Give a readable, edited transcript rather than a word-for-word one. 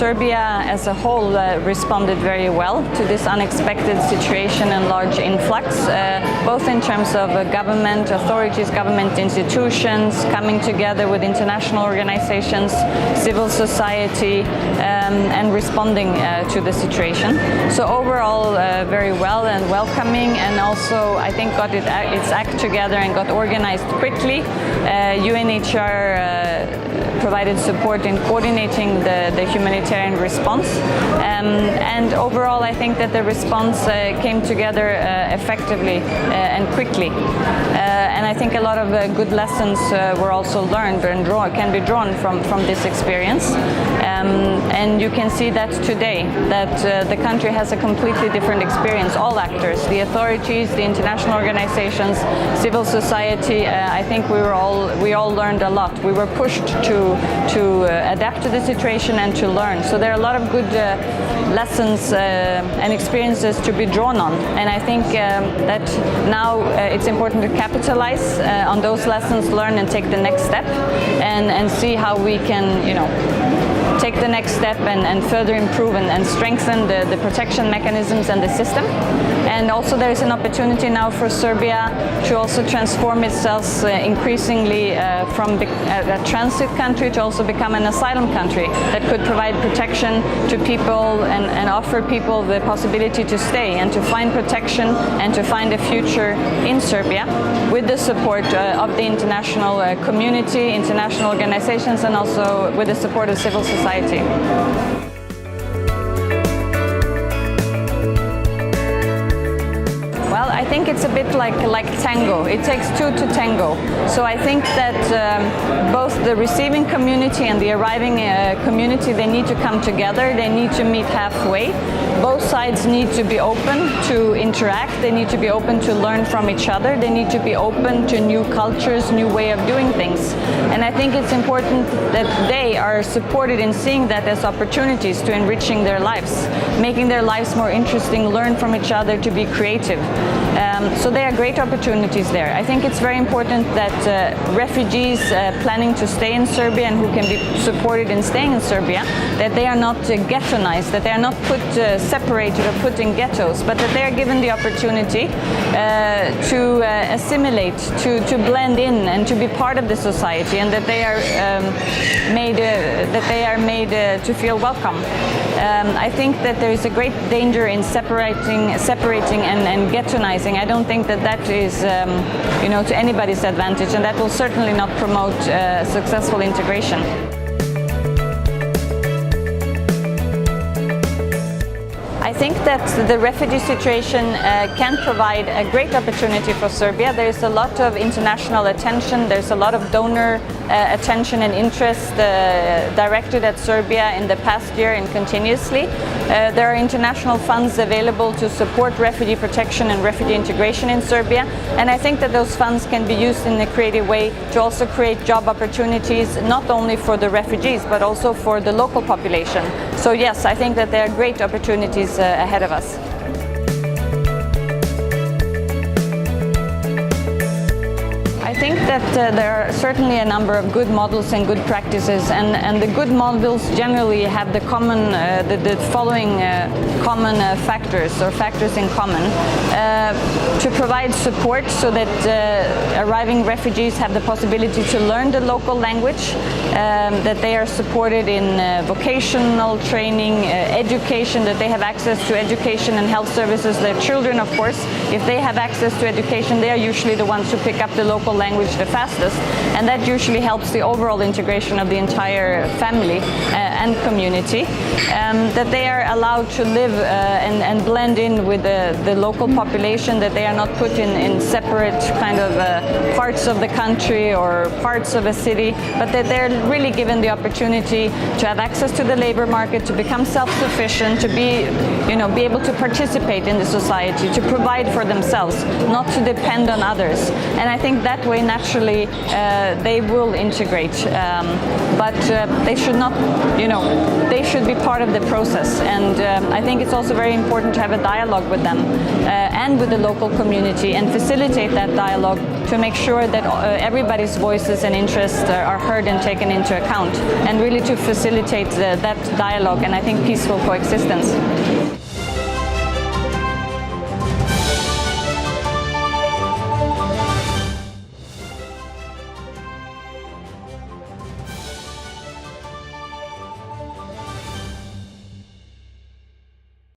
Serbia as a whole responded very well to this unexpected situation and large influx, both in terms of government authorities, government institutions coming together with international organizations, civil society, and responding to the situation. So overall, very well and welcoming, and also I think got its act together and got organized quickly. UNHCR provided support in coordinating the humanitarian response, and overall I think that the response came together effectively and quickly, and I think a lot of good lessons were also learned and can be drawn from this experience, and you can see that today that the country has a completely different experience. All actors, the authorities, the international organizations, civil society, I think we all learned a lot. We were pushed to adapt to the situation and to learn. So there are a lot of good lessons and experiences to be drawn on, and I think that now it's important to capitalize on those lessons learned and take the next step and see how we can, take the next step and further improve and strengthen the protection mechanisms and the system. And also there is an opportunity now for Serbia to also transform itself increasingly from a transit country to also become an asylum country that could provide protection to people and offer people the possibility to stay and to find protection and to find a future in Serbia with the support of the international community, international organizations, and also with the support of civil society. Well, I think it's a bit like tango. It takes two to tango. So I think that both the receiving community and the arriving community, they need to come together. They need to meet halfway. Both sides need to be open to interact. They need to be open to learn from each other. They need to be open to new cultures, new way of doing things. And I think it's important that they are supported in seeing that as opportunities to enriching their lives, making their lives more interesting, learn from each other, to be creative. So there are great opportunities there. I think it's very important that refugees planning to stay in Serbia and who can be supported in staying in Serbia, that they are not ghettoized, that they are not put separated or put in ghettos, but that they are given the opportunity to assimilate, to blend in and to be part of the society, and that they are made to feel welcome. I think that there is a great danger in separating and ghettoizing. I don't think that is to anybody's advantage, and that will certainly not promote successful integration. I think that the refugee situation can provide a great opportunity for Serbia. There is a lot of international attention, there's a lot of donor attention and interest directed at Serbia in the past year and continuously. There are international funds available to support refugee protection and refugee integration in Serbia, and I think that those funds can be used in a creative way to also create job opportunities, not only for the refugees but also for the local population. So yes, I think that there are great opportunities ahead of us. I think that there are certainly a number of good models and good practices, and the good models generally have the common, the following common factors in common. To provide support so that arriving refugees have the possibility to learn the local language, that they are supported in vocational training, education, that they have access to education and health services. Their children, of course, if they have access to education, they are usually the ones who pick up the local language the fastest, and that usually helps the overall integration of the entire family and community. That they are allowed to live and blend in with the local population, that they are not put in separate kind of parts of the country or parts of a city, but that they're really given the opportunity to have access to the labor market, to become self-sufficient, to be able to participate in the society, to provide for themselves, not to depend on others. And I think that way naturally they will integrate, but they should not, they should be part of the process. And I think it's also very important to have a dialogue with them and with the local community and facilitate that dialogue to make sure that everybody's voices and interests are heard and taken into account, and really to facilitate that dialogue and I think peaceful coexistence.